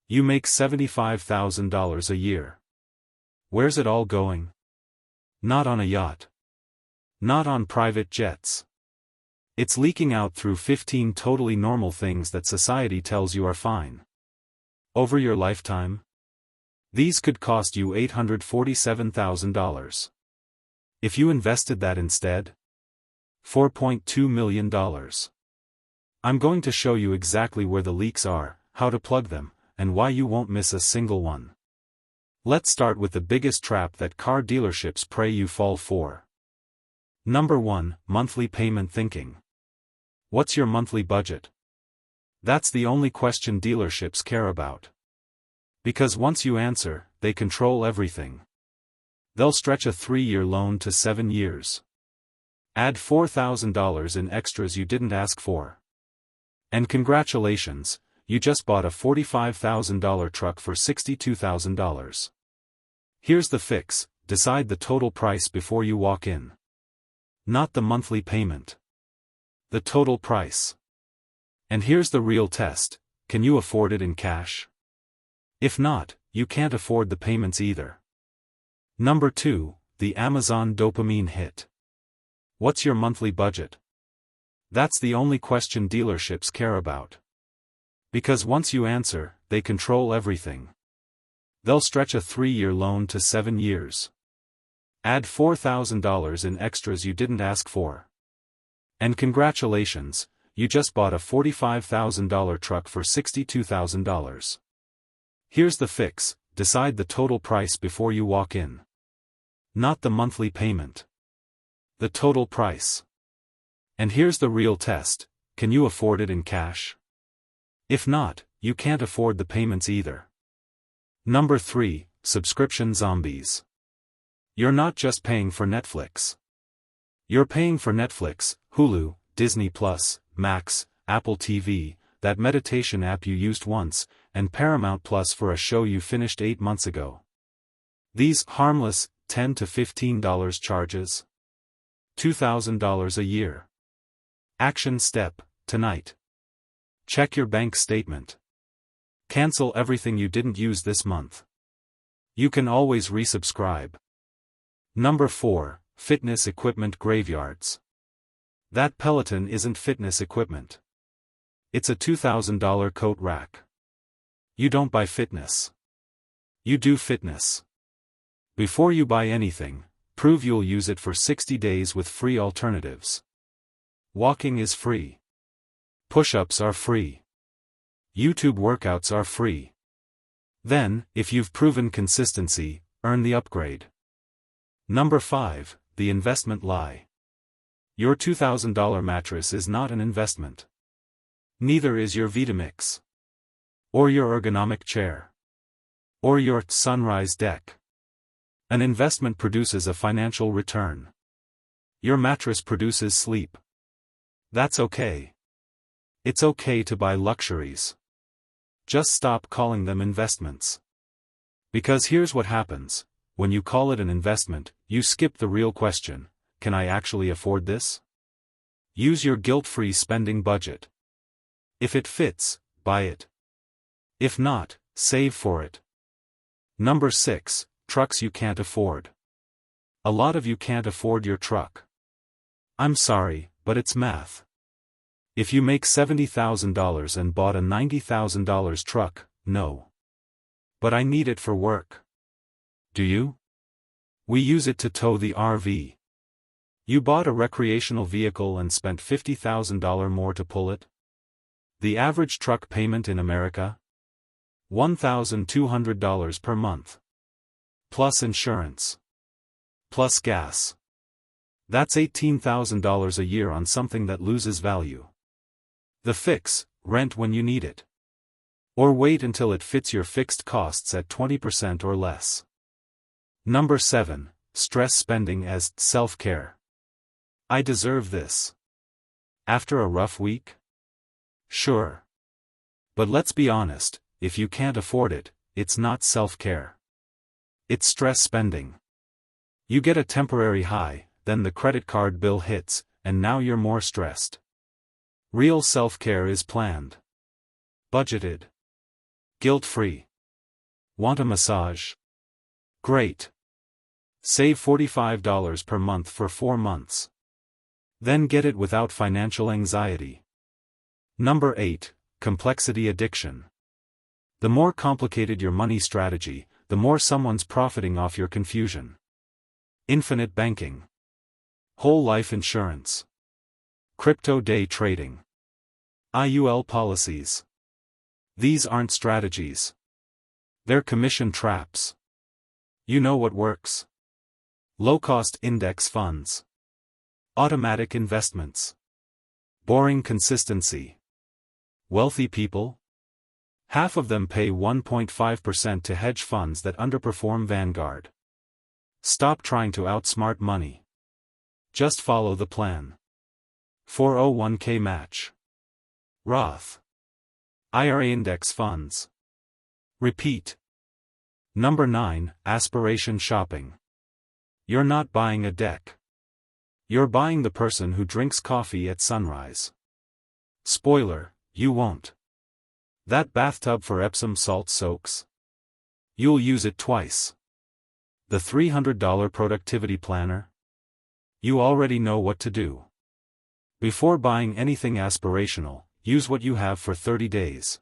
You make $75,000 a year. Where's it all going? Not on a yacht. Not on private jets. It's leaking out through 15 totally normal things that society tells you are fine. Over your lifetime? These could cost you $847,000. If you invested that instead? $4.2 million. I'm going to show you exactly where the leaks are, how to plug them, and why you won't miss a single one. Let's start with the biggest trap that car dealerships pray you fall for. Number 1, monthly payment thinking. What's your monthly budget? That's the only question dealerships care about. Because once you answer, they control everything. They'll stretch a 3-year loan to 7 years. Add $4,000 in extras you didn't ask for. And congratulations, you just bought a $45,000 truck for $62,000. Here's the fix: decide the total price before you walk in. Not the monthly payment. The total price. And here's the real test: can you afford it in cash? If not, you can't afford the payments either. Number 2, the Amazon dopamine hit. What's your monthly budget? That's the only question dealerships care about. Because once you answer, they control everything. They'll stretch a 3-year loan to 7 years. Add $4,000 in extras you didn't ask for. And congratulations, you just bought a $45,000 truck for $62,000. Here's the fix: decide the total price before you walk in. Not the monthly payment. The total price. And here's the real test: can you afford it in cash? If not, you can't afford the payments either. Number 3, subscription zombies. You're not just paying for Netflix. You're paying for Netflix, Hulu, Disney+, Max, Apple TV, that meditation app you used once, and Paramount Plus for a show you finished 8 months ago. These harmless $10 to $15 charges. $2,000 a year. Action step: tonight. Check your bank statement. Cancel everything you didn't use this month. You can always resubscribe. Number 4, fitness equipment graveyards. That Peloton isn't fitness equipment. It's a $2,000 coat rack. You don't buy fitness. You do fitness. Before you buy anything, prove you'll use it for 60 days with free alternatives. Walking is free. Push-ups are free. YouTube workouts are free. Then, if you've proven consistency, earn the upgrade. Number 5, the investment lie. Your $2,000 mattress is not an investment. Neither is your Vitamix. Or your ergonomic chair. Or your sunrise deck. An investment produces a financial return. Your mattress produces sleep. That's okay. It's okay to buy luxuries. Just stop calling them investments. Because here's what happens: when you call it an investment, you skip the real question: can I actually afford this? Use your guilt-free spending budget. If it fits, buy it. If not, save for it. Number 6, trucks you can't afford. A lot of you can't afford your truck. I'm sorry, but it's math. If you make $70,000 and bought a $90,000 truck, no. But I need it for work. Do you? We use it to tow the RV. You bought a recreational vehicle and spent $50,000 more to pull it? The average truck payment in America? $1,200 per month. Plus insurance. Plus gas. That's $18,000 a year on something that loses value. The fix: rent when you need it. Or wait until it fits your fixed costs at 20% or less. Number 7, stress spending as self-care. I deserve this. After a rough week? Sure. But let's be honest, if you can't afford it, it's not self-care. It's stress spending. You get a temporary high, then the credit card bill hits, and now you're more stressed. Real self-care is planned. Budgeted. Guilt-free. Want a massage? Great. Save $45 per month for 4 months. Then get it without financial anxiety. Number 8. Complexity addiction. The more complicated your money strategy, the more someone's profiting off your confusion. Infinite banking. Whole life insurance. Crypto day trading. IUL policies. These aren't strategies. They're commission traps. You know what works. Low-cost index funds. Automatic investments. Boring consistency. Wealthy people? Half of them pay 1.5% to hedge funds that underperform Vanguard. Stop trying to outsmart money. Just follow the plan. 401k match. Roth IRA index funds. Repeat. Number 9. Aspiration shopping. You're not buying a deck. You're buying the person who drinks coffee at sunrise. Spoiler, you won't. That bathtub for Epsom salt soaks? You'll use it twice. The $300 productivity planner? You already know what to do. Before buying anything aspirational, use what you have for 30 days.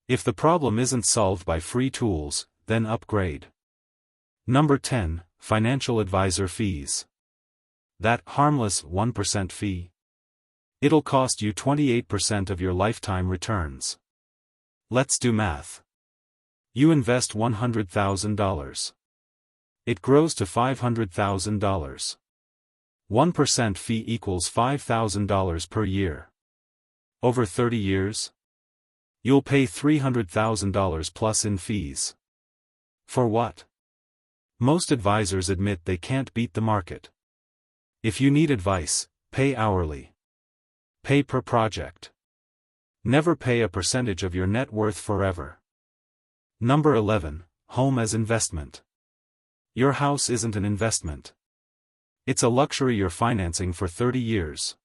If the problem isn't solved by free tools, then upgrade. Number 10. Financial advisor fees. That harmless 1% fee? It'll cost you 28% of your lifetime returns. Let's do math. You invest $100,000. It grows to $500,000. 1% fee equals $5,000 per year. Over 30 years? You'll pay $300,000 plus in fees. For what? Most advisors admit they can't beat the market. If you need advice, pay hourly. Pay per project. Never pay a percentage of your net worth forever. Number 11. Home as investment. Your house isn't an investment. It's a luxury you're financing for 30 years.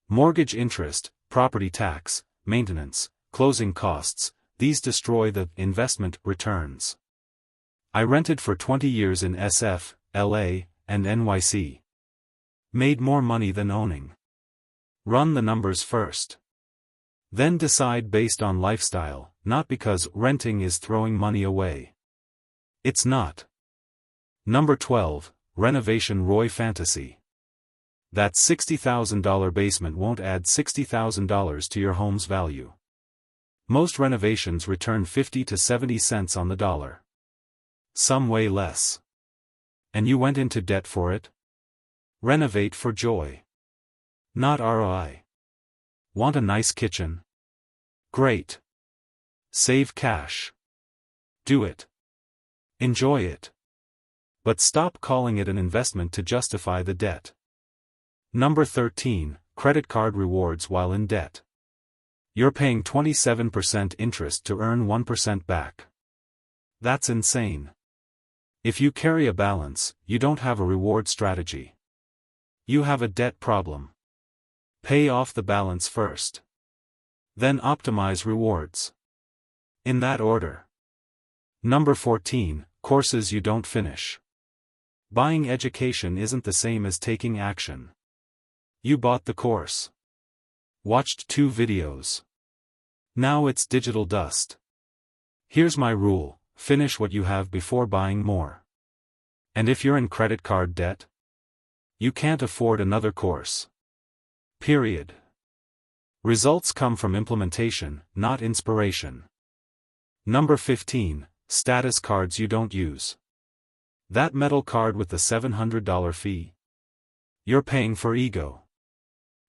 Mortgage interest, property tax, maintenance, closing costs, these destroy the investment returns. I rented for 20 years in SF, LA, and NYC. Made more money than owning. Run the numbers first. Then decide based on lifestyle, not because renting is throwing money away. It's not. Number 12. Renovation ROI fantasy. That $60,000 basement won't add $60,000 to your home's value. Most renovations return 50 to 70 cents on the dollar. Some way less. And you went into debt for it? Renovate for joy. Not ROI. Want a nice kitchen? Great. Save cash. Do it. Enjoy it. But stop calling it an investment to justify the debt. Number 13. Credit card rewards while in debt. You're paying 27% interest to earn 1% back. That's insane. If you carry a balance, you don't have a reward strategy. You have a debt problem. Pay off the balance first. Then optimize rewards. In that order. Number 14. Courses you don't finish. Buying education isn't the same as taking action. You bought the course. Watched 2 videos. Now it's digital dust. Here's my rule: finish what you have before buying more. And if you're in credit card debt, you can't afford another course. Period. Results come from implementation, not inspiration. Number 15. Status cards you don't use. That metal card with the $700 fee? You're paying for ego.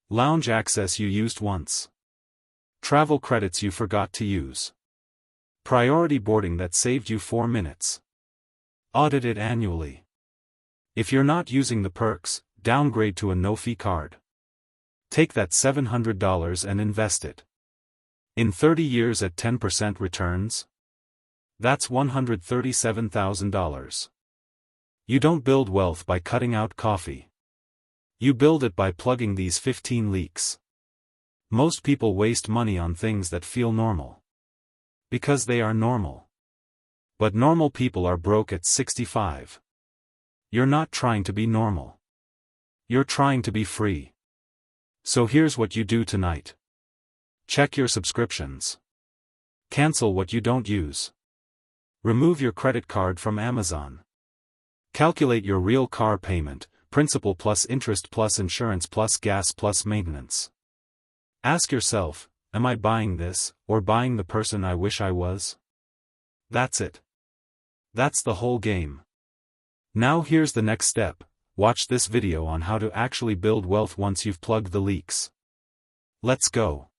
Lounge access you used once. Travel credits you forgot to use. Priority boarding that saved you 4 minutes. Audit it annually. If you're not using the perks, downgrade to a no-fee card. Take that $700 and invest it. In 30 years at 10% returns? That's $137,000. You don't build wealth by cutting out coffee. You build it by plugging these 15 leaks. Most people waste money on things that feel normal. Because they are normal. But normal people are broke at 65. You're not trying to be normal. You're trying to be free. So here's what you do tonight. Check your subscriptions. Cancel what you don't use. Remove your credit card from Amazon. Calculate your real car payment, principal plus interest plus insurance plus gas plus maintenance. Ask yourself, am I buying this, or buying the person I wish I was? That's it. That's the whole game. Now here's the next step. Watch this video on how to actually build wealth once you've plugged the leaks. Let's go.